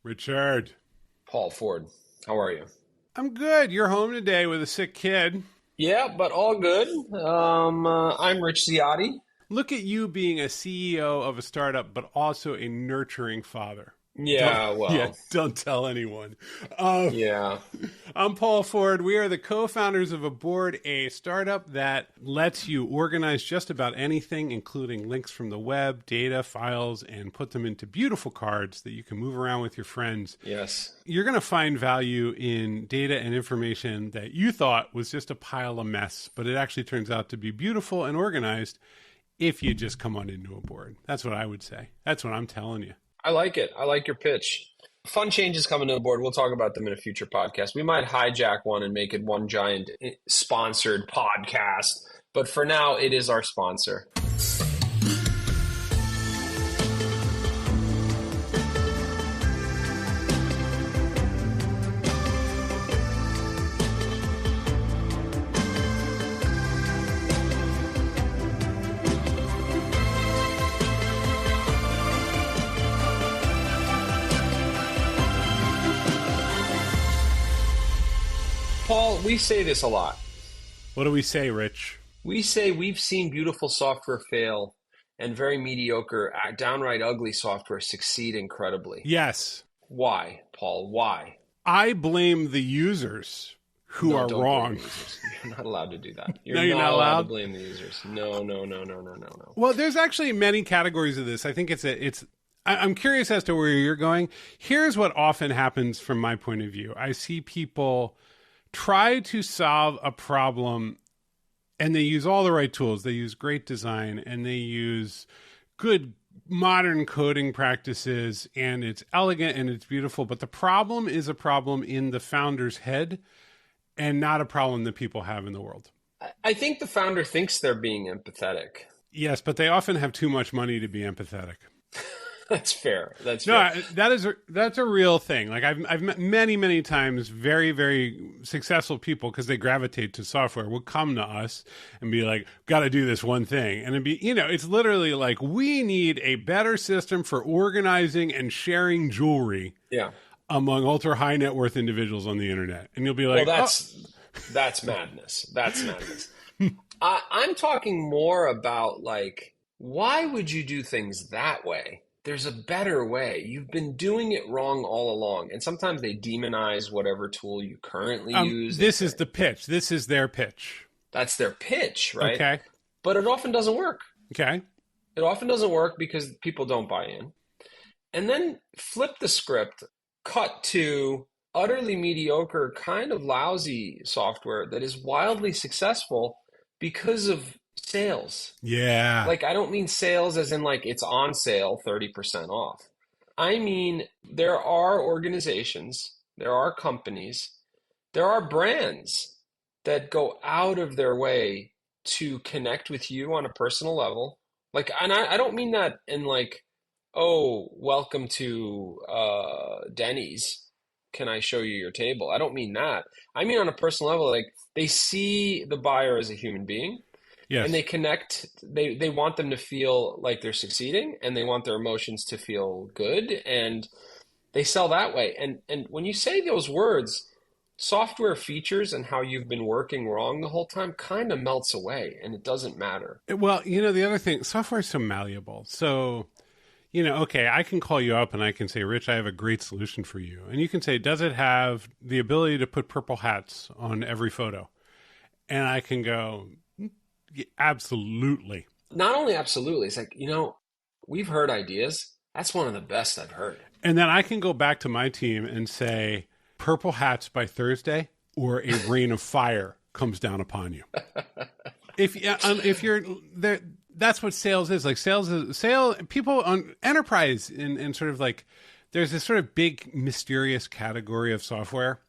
Richard. Paul Ford, how are you? I'm good. You're home today with a sick kid. Yeah, but all good. I'm Rich Ziotti. Look at you being a CEO of a startup, but also a nurturing father. Don't, Yeah, yeah, well, don't tell anyone. Uh, yeah. I'm Paul Ford. We are the co-founders of Aboard, a startup that lets you organize just about anything, including links from the web, data, files, and put them into beautiful cards that you can move around with your friends. Yes. You're going to find value in data and information that you thought was just a pile of mess, but it actually turns out to be beautiful and organized if you just come on into Aboard. That's what I would say. That's what I'm telling you. I like it. I like your pitch. Fun changes coming to the board. We'll talk about them in a future podcast. We might hijack one and make it one giant sponsored podcast. But for now, it is our sponsor. Paul, we say this a lot. What do we say, Rich? We say we've seen beautiful software fail and very mediocre, downright ugly software succeed incredibly. Yes. Why, Paul? Why? I blame the users who are don't wrong. blame the users. You're not allowed to do that. No, you're not allowed to blame the users. No. Well, there's actually many categories of this. I think I'm curious as to where you're going. Here's what often happens from my point of view. I see people try to solve a problem and they use all the right tools. They use great design and they use good modern coding practices, and it's elegant and it's beautiful. But the problem is a problem in the founder's head and not a problem that people have in the world. I think the founder thinks they're being empathetic. Yes, but they often have too much money to be empathetic. That's fair. That's fair. No, that's a real thing. Like I've met many times very, very successful people, because they gravitate to software, will come to us and be like, got to do this one thing. And it'd be, it's literally like, we need a better system for organizing and sharing jewelry among ultra high net worth individuals on the internet. And you'll be like, well, that's madness. That's madness. I'm talking more about like, why would you do things that way? There's a better way. You've been doing it wrong all along. And sometimes they demonize whatever tool you currently use. This is the pitch. This is their pitch. That's their pitch, right? Okay. But it often doesn't work. Okay. It often doesn't work because people don't buy in. And then flip the script, cut to utterly mediocre, kind of lousy software that is wildly successful because of sales. Yeah. Like, I don't mean sales as in like it's on sale 30% off. I mean, there are organizations, there are companies, there are brands that go out of their way to connect with you on a personal level. Like, and I don't mean that in like, oh, welcome to Denny's. Can I show you your table? I don't mean that. I mean on a personal level, like they see the buyer as a human being. Yes. And they connect, they want them to feel like they're succeeding, and they want their emotions to feel good, and they sell that way. And when you say those words, software features and how you've been working wrong the whole time kind of melts away, and it doesn't matter. Well, the other thing, software is so malleable. So, okay, I can call you up and I can say, Rich, I have a great solution for you. And you can say, does it have the ability to put purple hats on every photo? And I can go, yeah, absolutely. Not only absolutely, it's like, we've heard ideas. That's one of the best I've heard. And then I can go back to my team and say, purple hats by Thursday, or a rain of fire comes down upon you. If you're there, that's what sales is. Like sale people on enterprise and sort of like, there's this sort of big mysterious category of software.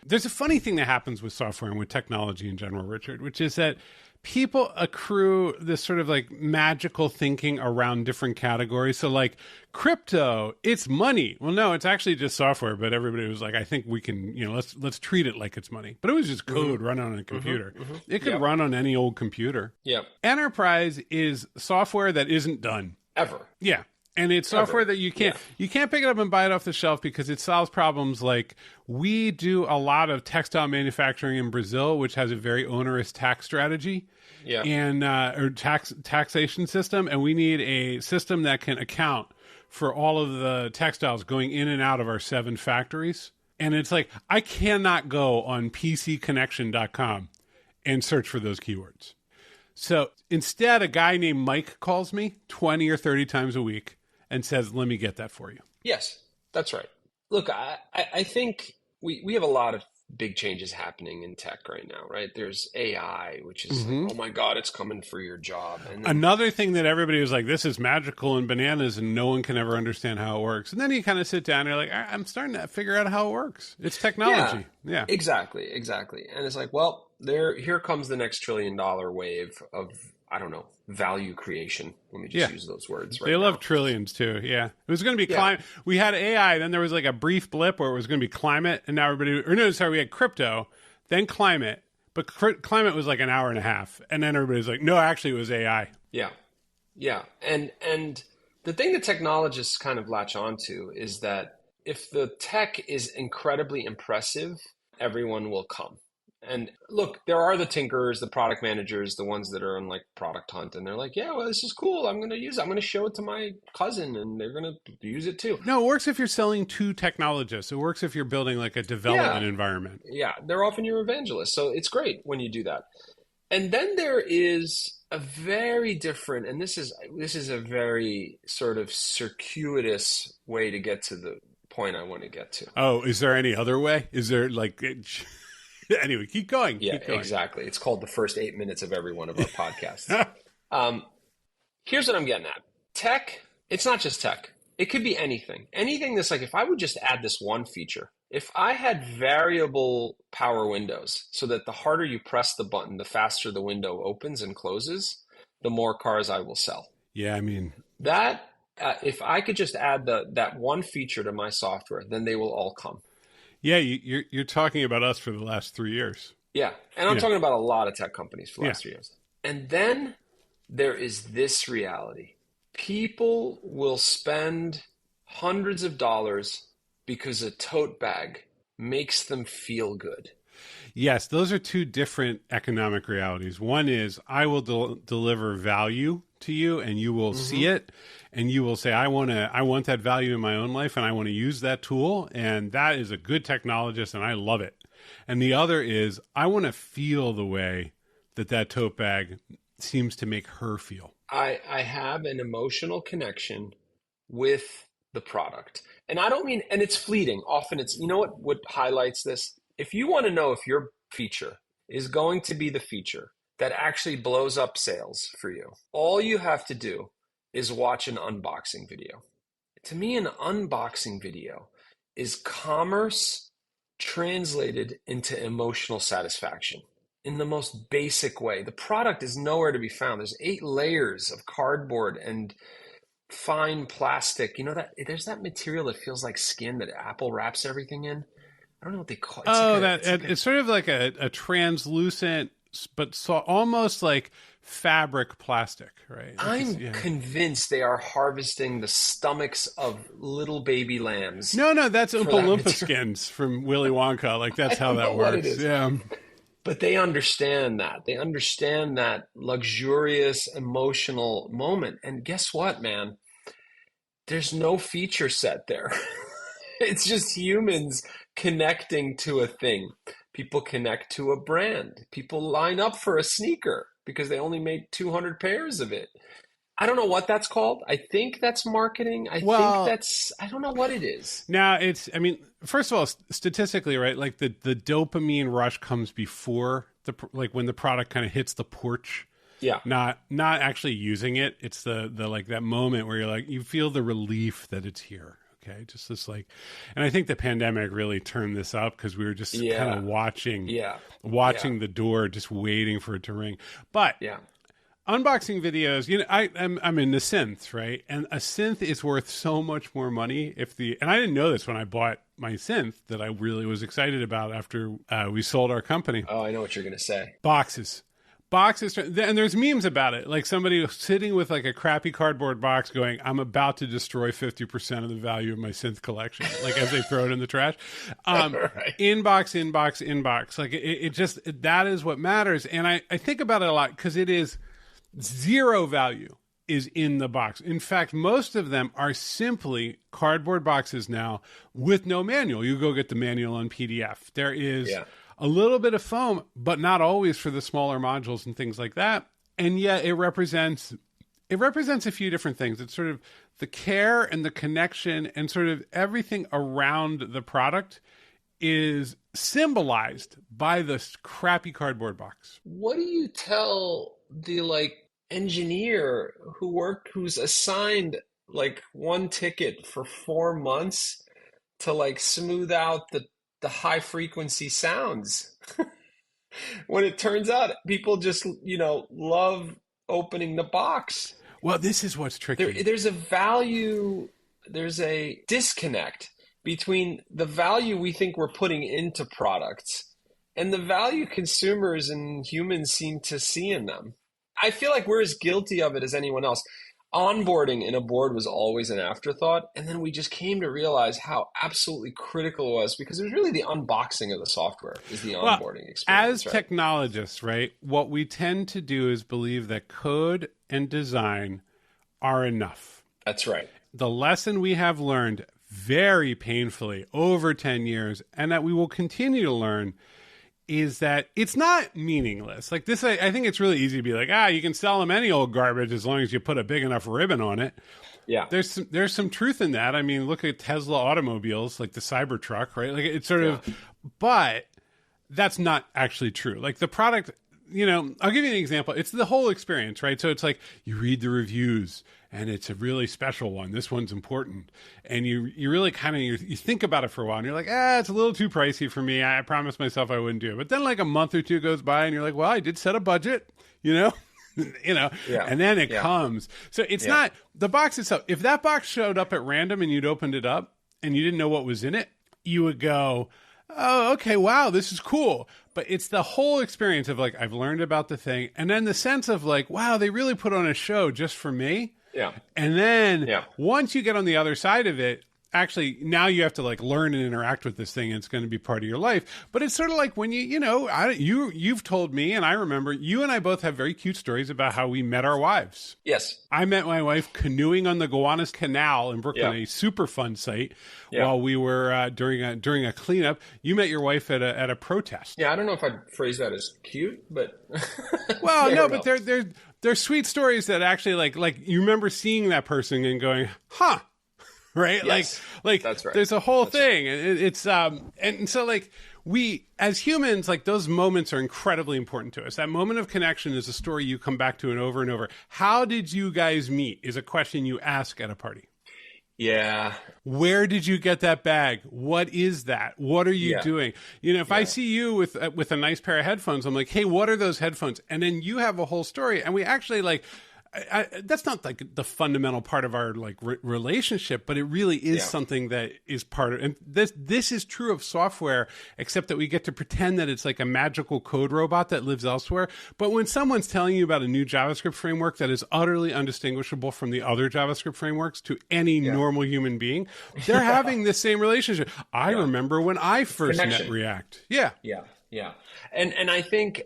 There's a funny thing that happens with software and with technology in general, Richard, which is that people accrue this sort of like magical thinking around different categories. So like crypto, it's money. Well, no, it's actually just software, but everybody was like, I think we can, let's treat it like it's money. But it was just code run on a computer. It could run on any old computer. Yeah. Enterprise is software that isn't done. Ever. Yeah. And it's software that you can't pick it up and buy it off the shelf because it solves problems like we do a lot of textile manufacturing in Brazil, which has a very onerous tax strategy. Yeah. And or taxation system, and we need a system that can account for all of the textiles going in and out of our 7 factories. And it's like, I cannot go on pcconnection.com and search for those keywords. So instead, a guy named Mike calls me 20 or 30 times a week and says, let me get that for you. Yes, that's right. Look, I think we have a lot of big changes happening in tech right now, right? There's AI, which is like, oh my God, it's coming for your job. And then, another thing that everybody was like, this is magical and bananas and no one can ever understand how it works. And then you kind of sit down and you're like, I'm starting to figure out how it works. It's technology. Yeah. Exactly. And it's like, well, here comes the next $1 trillion wave of, I don't know, value creation. Let me just use those words right They now. love trillions too. Yeah. It was going to be climate. We had AI, then there was like a brief blip where it was going to be climate, and now we had crypto, then climate, but climate was like an hour and a half, and then everybody's like, no, actually it was AI. Yeah. And the thing that technologists kind of latch onto is that if the tech is incredibly impressive, everyone will come. And look, there are the tinkerers, the product managers, the ones that are on like Product Hunt, and they're like, yeah, well, this is cool. I'm going to use it. I'm going to show it to my cousin, and they're going to use it too. No, it works if you're selling to technologists. It works if you're building like a development environment. Yeah, they're often your evangelists. So it's great when you do that. And then there is a very different, and this is a very sort of circuitous way to get to the point I want to get to. Oh, is there any other way? Is there like... Anyway, keep going. Yeah, keep going. Exactly. It's called the first 8 minutes of every one of our podcasts. Here's what I'm getting at. Tech, it's not just tech. It could be anything. Anything that's like, if I would just add this one feature, if I had variable power windows so that the harder you press the button, the faster the window opens and closes, the more cars I will sell. Yeah, I mean... That, if I could just add that one feature to my software, then they will all come. Yeah, you're talking about us for the last 3 years. Yeah, and I'm talking about a lot of tech companies for the last 3 years. And then there is this reality. People will spend hundreds of dollars because a tote bag makes them feel good. Yes, those are 2 different economic realities. One is I will deliver value to you, and you will see it, and you will say, I want that value in my own life, and I want to use that tool, and that is a good technologist, and I love it. And the other is I want to feel the way that tote bag seems to make her feel. I have an emotional connection with the product. And I don't mean, and it's fleeting. Often it's, you know what highlights this? If you want to know if your feature is going to be the feature that actually blows up sales for you, all you have to do is watch an unboxing video. To me, an unboxing video is commerce translated into emotional satisfaction in the most basic way. The product is nowhere to be found. There's 8 layers of cardboard and fine plastic. You know that there's that material that feels like skin that Apple wraps everything in. I don't know what they call it. It's sort of like a translucent, but almost like fabric plastic, right? I'm convinced they are harvesting the stomachs of little baby lambs. No, that's Oompa Loompa skins from Willy Wonka. Like that's how that works. Yeah. But they understand that. They understand that luxurious emotional moment. And guess what, man? There's no feature set there. It's just humans connecting to a thing. People connect to a brand. People line up for a sneaker because they only made 200 pairs of it. I don't know what that's called. I think that's marketing. I don't know what it is. Now first of all, statistically, right? Like the dopamine rush comes before when the product kind of hits the porch. Yeah. Not actually using it. It's the like that moment where you're like, you feel the relief that it's here. Okay. Just this and I think the pandemic really turned this up because we were just kind of watching the door, just waiting for it to ring. But unboxing videos, I'm in the synth, right? And a synth is worth so much more money and I didn't know this when I bought my synth that I really was excited about after we sold our company. Oh, I know what you're going to say. Boxes. boxes, and there's memes about it, like somebody sitting with like a crappy cardboard box going, I'm about to destroy 50% of the value of my synth collection, like as they throw it in the trash. Right. Inbox, like it just, that is what matters. And I think about it a lot because it is zero value is in the box. In fact, most of them are simply cardboard boxes now with no manual. You go get the manual on PDF. There is a little bit of foam, but not always for the smaller modules and things like that. And yet it represents a few different things. It's sort of the care and the connection and sort of everything around the product is symbolized by this crappy cardboard box. What do you tell the engineer who's assigned like one ticket for 4 months to like smooth out the high frequency sounds when it turns out people just love opening the box? Well, this is what's tricky. There's a disconnect between the value we think we're putting into products and the value consumers and humans seem to see in them. I feel like we're as guilty of it as anyone else. Onboarding in a board was always an afterthought, and then we just came to realize how absolutely critical it was because it was really the unboxing of the software is the onboarding experience. As technologists, right, what we tend to do is believe that code and design are enough. That's right. The lesson we have learned very painfully over 10 years, and that we will continue to learn, is that it's not meaningless. Like this, I think it's really easy to be like, you can sell them any old garbage as long as you put a big enough ribbon on it. Yeah. There's some truth in that. I mean, look at Tesla automobiles, like the Cybertruck, right? Like it's sort of, but that's not actually true. Like the product, I'll give you an example. It's the whole experience, right? So it's like you read the reviews and it's a really special one. This one's important. And you really kind of, you think about it for a while and you're like, it's a little too pricey for me. I promised myself I wouldn't do it. But then like a month or two goes by and you're like, well, I did set a budget, and then it comes. So it's not the box itself. If that box showed up at random and you'd opened it up and you didn't know what was in it, you would go, oh, okay, wow, this is cool. But it's the whole experience of like, I've learned about the thing. And then the sense of like, wow, they really put on a show just for me. Yeah. And then once you get on the other side of it, actually now you have to like learn and interact with this thing and it's going to be part of your life. But it's sort of like when you've told me, and I remember you and I both have very cute stories about how we met our wives. Yes. I met my wife canoeing on the Gowanus Canal in Brooklyn, a super fun site, while we were during a cleanup. You met your wife at a protest. Yeah, I don't know if I'd phrase that as cute, but well, no, but they're sweet stories that actually like you remember seeing that person and going, huh. Right? Yes, like that's right. There's a whole thing. It's and so like we as humans, like those moments are incredibly important to us. That moment of connection is a story you come back to and over. How did you guys meet is a question you ask at a party. Yeah. Where did you get that bag? What is that? What are you doing? If I see you with a nice pair of headphones, I'm like, hey, what are those headphones? And then you have a whole story, and we actually like. That's not like the fundamental part of our like relationship, but it really is something that is part of. And this is true of software, except that we get to pretend that it's like a magical code robot that lives elsewhere. But when someone's telling you about a new JavaScript framework that is utterly undistinguishable from the other JavaScript frameworks to any normal human being, they're having the same relationship. I remember when I first met React. Yeah. And I think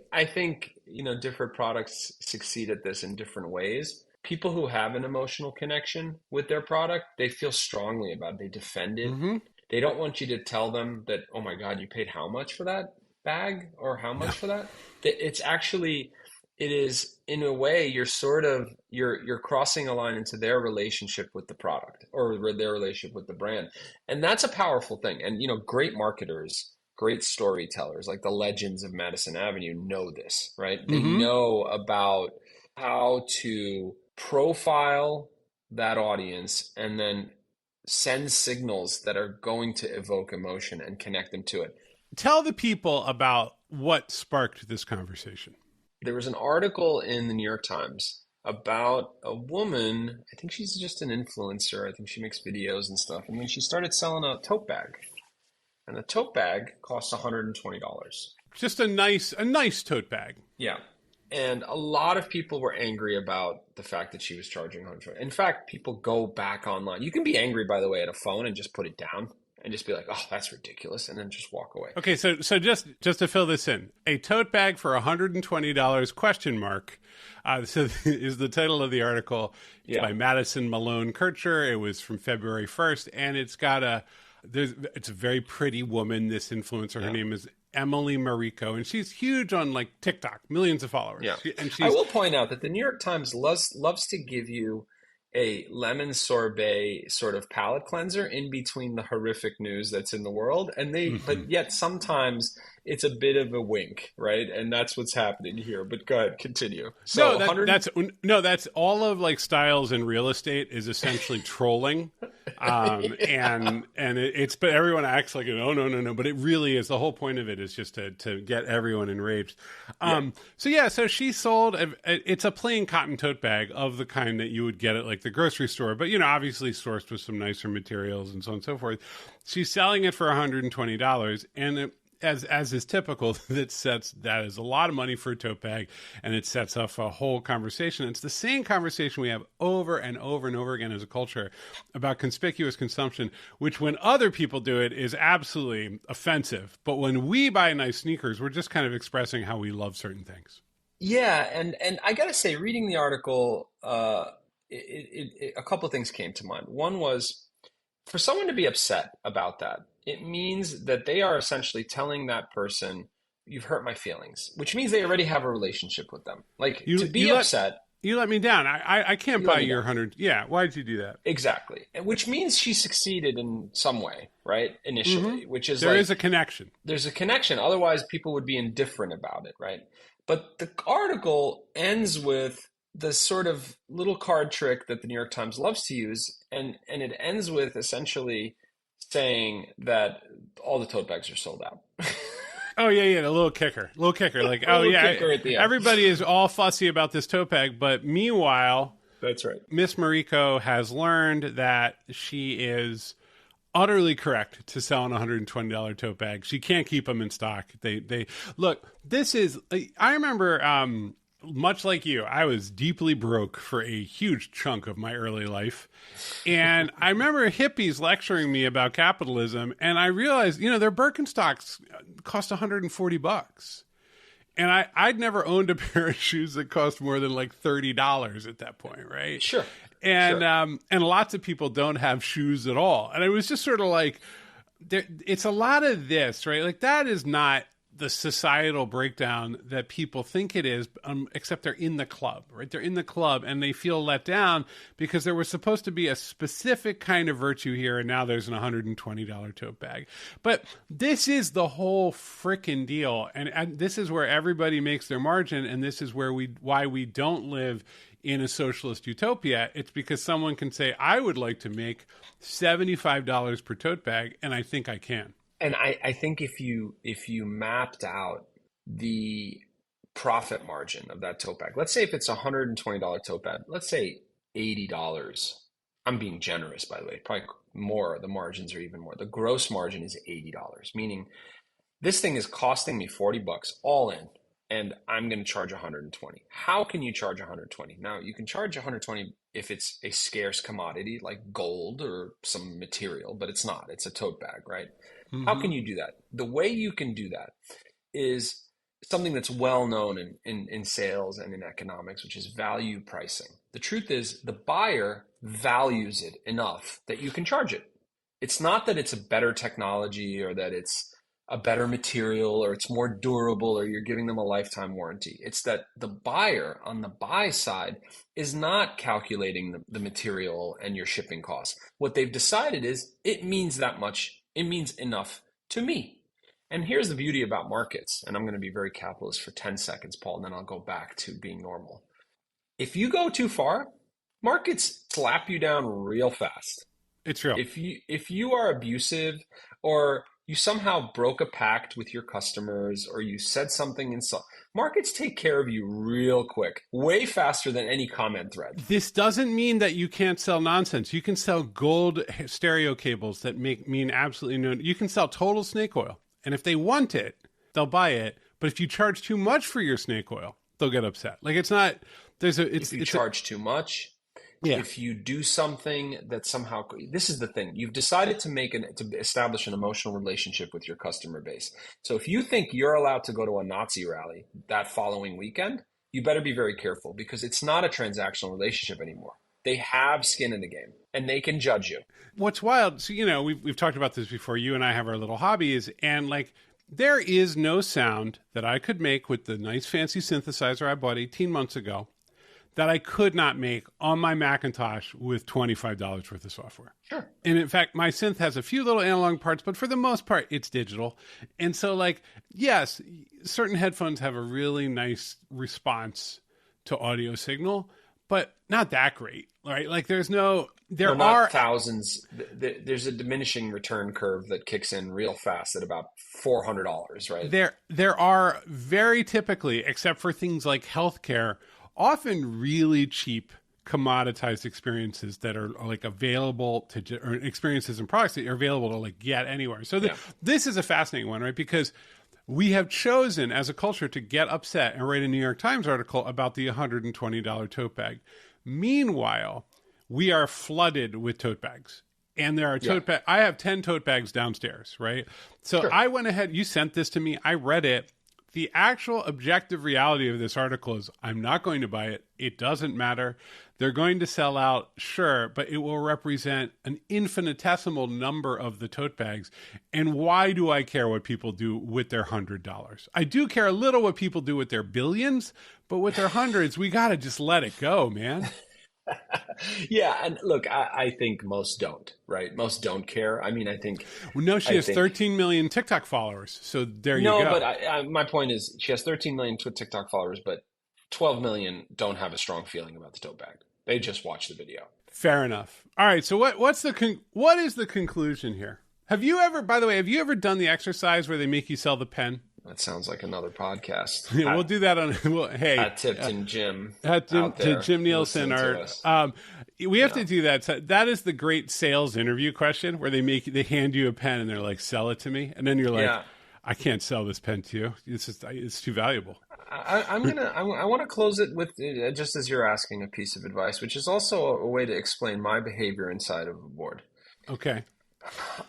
different products succeed at this in different ways. People who have an emotional connection with their product, they feel strongly about it. They defend it. Mm-hmm. They don't want you to tell them that, oh my God, you paid how much for that bag or how much for that? It's actually, it is in a way, you're crossing a line into their relationship with the product or their relationship with the brand. And that's a powerful thing. And, great marketers, great storytellers like the legends of Madison Avenue know this, right? They know about how to profile that audience and then send signals that are going to evoke emotion and connect them to it. Tell the people about what sparked this conversation. There was an article in the New York Times about a woman, I think she's just an influencer, I think she makes videos and stuff, and when she started selling a tote bag. And the tote bag costs $120. Just a nice tote bag. Yeah. And a lot of people were angry about the fact that she was charging 120. In fact, people go back online. You can be angry, by the way, at a phone and just put it down and just be like, oh, that's ridiculous, and then just walk away. Okay, so just to fill this in, a tote bag for $120 question mark. So is the title of the article. It's by Madison Malone Kircher. It was from February 1st, and it's got it's a very pretty woman, this influencer. Her name is Emily Mariko, and she's huge on like TikTok, millions of followers. Yeah. And I will point out that the New York Times loves to give you a lemon sorbet sort of palate cleanser in between the horrific news that's in the world. And but yet sometimes it's a bit of a wink, right? And that's what's happening here. But go ahead, continue. So that's all of like Styles in real estate is essentially trolling. And it's, but everyone acts like, oh, no. But it really is, the whole point of it is just to get everyone enraged. So she sold, it's a plain cotton tote bag of the kind that you would get at like the grocery store, but, obviously sourced with some nicer materials and so on and so forth. She's selling it for $120, and as is typical, that is a lot of money for a tote bag, and it sets off a whole conversation. It's the same conversation we have over and over and over again as a culture about conspicuous consumption, which when other people do it is absolutely offensive. But when we buy nice sneakers, we're just kind of expressing how we love certain things. Yeah, and I gotta say, reading the article, a couple of things came to mind. One was, for someone to be upset about that, it means that they are essentially telling that person, you've hurt my feelings, which means they already have a relationship with them. Like, to be upset. You let me down. I can't buy your 100. Yeah, why did you do that? Exactly. Which means she succeeded in some way, right? Initially, which is there is a connection. There's a connection. Otherwise, people would be indifferent about it, right? But the article ends with the sort of little card trick that the New York Times loves to use, and it ends with essentially saying that all the tote bags are sold out. Oh, yeah, the little kicker. Like, kicker at the end. Everybody is all fussy about this tote bag, but meanwhile, that's right. Miss Mariko has learned that she is utterly correct to sell an $120 tote bag. She can't keep them in stock. They look, I remember, much like you, I was deeply broke for a huge chunk of my early life. And I remember hippies lecturing me about capitalism, and I realized, their Birkenstocks cost $140. And I'd never owned a pair of shoes that cost more than like $30 at that point, right? Sure. And and lots of people don't have shoes at all. And it was just sort of like, it's a lot of this, right? Like, that is not the societal breakdown that people think it is, except they're in the club, right? They're in the club and they feel let down because there was supposed to be a specific kind of virtue here, and now there's an $120 tote bag. But this is the whole frickin' deal, and this is where everybody makes their margin, and this is why we don't live in a socialist utopia. It's because someone can say, I would like to make $75 per tote bag, and I think I can. And I think if you mapped out the profit margin of that tote bag, let's say if it's a $120 tote bag, let's say $80. I'm being generous, by the way, probably more. The margins are even more. The gross margin is $80, meaning this thing is costing me $40 all in, and I'm going to charge $120. How can you charge $120? Now, you can charge $120 if it's a scarce commodity like gold or some material, but it's not. It's a tote bag, right? How can you do that? The way you can do that is something that's well known in sales and in economics, which is value pricing. The truth is, the buyer values it enough that you can charge it. It's not that it's a better technology or that it's a better material or it's more durable or you're giving them a lifetime warranty. It's that the buyer on the buy side is not calculating the material and your shipping costs. What they've decided is it means that much. It means enough to me. And here's the beauty about markets, and I'm going to be very capitalist for 10 seconds, Paul, and then I'll go back to being normal. If you go too far, markets slap you down real fast. It's real. If you are abusive, or you somehow broke a pact with your customers, or you said something markets take care of you real quick, way faster than any comment thread. This doesn't mean that you can't sell nonsense. You can sell gold stereo cables that mean absolutely no. You can sell total snake oil. And if they want it, they'll buy it. But if you charge too much for your snake oil, they'll get upset. Like it's not, if you charge too much, yeah. if you do something that somehow, this is the thing, you've decided to establish an emotional relationship with your customer base. So if you think you're allowed to go to a Nazi rally that following weekend, you better be very careful, because it's not a transactional relationship anymore. They have skin in the game and they can judge you. What's wild, so, you know, we've talked about this before. You and I have our little hobbies, and like, there is no sound that I could make with the nice fancy synthesizer I bought 18 months ago that I could not make on my Macintosh with $25 worth of software. Sure. And in fact, my synth has a few little analog parts, but for the most part, it's digital. And so, like, yes, certain headphones have a really nice response to audio signal, but not that great, right? Like, there are thousands. There's a diminishing return curve that kicks in real fast at about $400, right? There are very typically, except for things like healthcare, often really cheap commoditized experiences that are like available to, or experiences and products that are available to like get anywhere. So this is a fascinating one, right? Because we have chosen as a culture to get upset and write a New York Times article about the $120 tote bag. Meanwhile, we are flooded with tote bags. And there are tote bags. I have 10 tote bags downstairs, right? So sure. I went ahead, you sent this to me, I read it. The actual objective reality of this article is I'm not going to buy it. It doesn't matter. They're going to sell out, sure, but it will represent an infinitesimal number of the tote bags. And why do I care what people do with their $100? I do care a little what people do with their billions, but with their hundreds, we got to just let it go, man. Yeah, and look, I think most don't, right? Most don't care. I mean, I think... Well, no, she has 13 million TikTok followers, so there you go. No, but my point is she has 13 million TikTok followers, but 12 million don't have a strong feeling about the tote bag. They just watch the video. Fair enough. All right, so what is the conclusion here? Have you ever done the exercise where they make you sell the pen? That sounds like another podcast. Yeah, we'll do that on. Hey, at Tipton Jim. At Jim Nielsen. We have to do that. So that is the great sales interview question where they hand you a pen and they're like, "Sell it to me," and then you're like, "I can't sell this pen to you. It's too valuable." I want to close it with just as you're asking a piece of advice, which is also a way to explain my behavior inside of a board. Okay.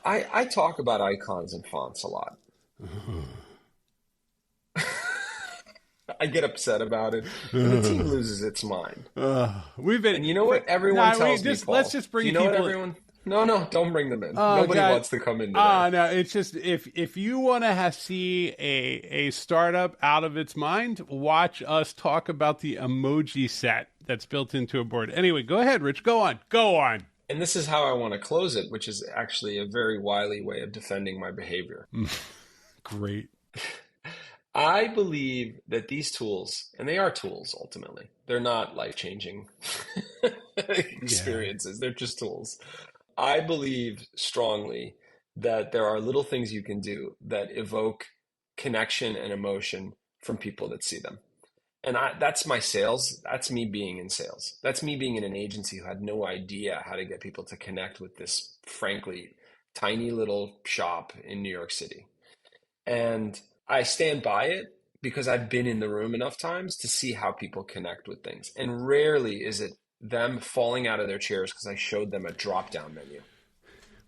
I talk about icons and fonts a lot. I get upset about it, and the team loses its mind. And you know what everyone tells me, Paul? Let's just bring you know people. What everyone? No, don't bring them in. Nobody wants to come in today. No, it's just if you want to see a startup out of its mind, watch us talk about the emoji set that's built into a board. Anyway, go ahead, Rich. Go on. And this is how I want to close it, which is actually a very wily way of defending my behavior. Great. I believe that these tools, and they are tools ultimately, they're not life-changing experiences. They're just tools. I believe strongly that there are little things you can do that evoke connection and emotion from people that see them. And that's my sales. That's me being in sales. That's me being in an agency who had no idea how to get people to connect with this, frankly, tiny little shop in New York City. And I stand by it because I've been in the room enough times to see how people connect with things. And rarely is it them falling out of their chairs because I showed them a drop-down menu.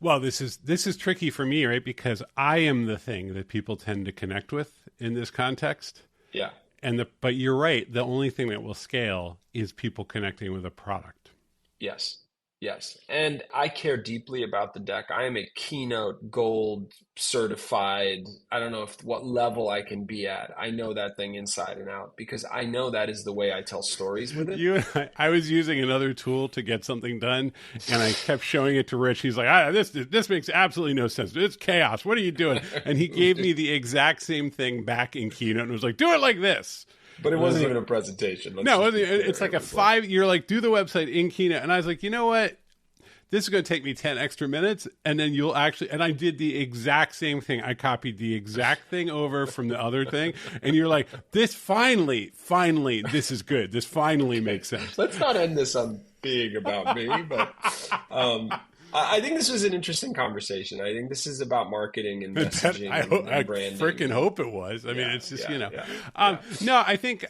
Well, this is tricky for me, right? Because I am the thing that people tend to connect with in this context. Yeah. But you're right. The only thing that will scale is people connecting with a product. Yes. And I care deeply about the deck. I am a Keynote Gold certified. I don't know what level I can be at. I know that thing inside and out because I know that is the way I tell stories with it. I was using another tool to get something done, and I kept showing it to Rich. He's like, this makes absolutely no sense. It's chaos. What are you doing? And he gave me the exact same thing back in Keynote and was like, do it like this. But it wasn't even a presentation. It's like you're like, do the website in Keynote. And I was like, you know what? This is going to take me 10 extra minutes. And then and I did the exact same thing. I copied the exact thing over from the other thing. And you're like, this finally, this is good. This finally makes sense. Let's not end this on being about me, but I think this was an interesting conversation. I think this is about marketing and messaging I and branding. freaking hope it was. I mean, it's just, No, I think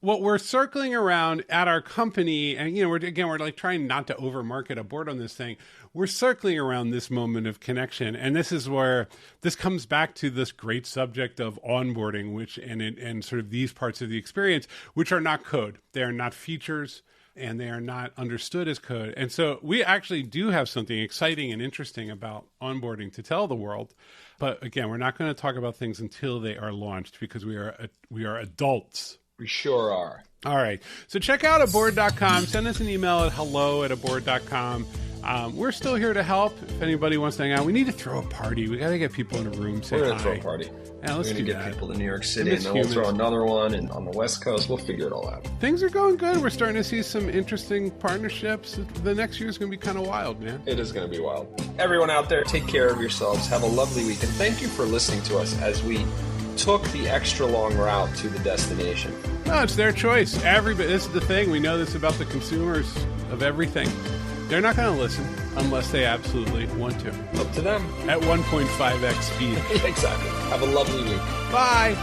what we're circling around at our company, and, we're like trying not to overmarket a board on this thing. We're circling around this moment of connection. And this is where this comes back to this great subject of onboarding, and sort of these parts of the experience, which are not code. They are not features, and they are not understood as code. And so we actually do have something exciting and interesting about onboarding to tell the world. But again, we're not going to talk about things until they are launched, because we are adults. We sure are. All right. So check out aboard.com. Send us an email at hello@aboard.com. We're still here to help. If anybody wants to hang out, we need to throw a party. We got to get people in a room. We're going to throw a party. Yeah, we're going to get people to New York City, and then we'll throw another one on the West Coast. We'll figure it all out. Things are going good. We're starting to see some interesting partnerships. The next year is going to be kind of wild, man. It is going to be wild. Everyone out there, take care of yourselves. Have a lovely week. And thank you for listening to us as we took the extra long route to the destination. No, it's their choice. This is the thing. We know this about the consumers of everything. They're not going to listen unless they absolutely want to. Up to them. At 1.5x speed. Exactly. Have a lovely week. Bye.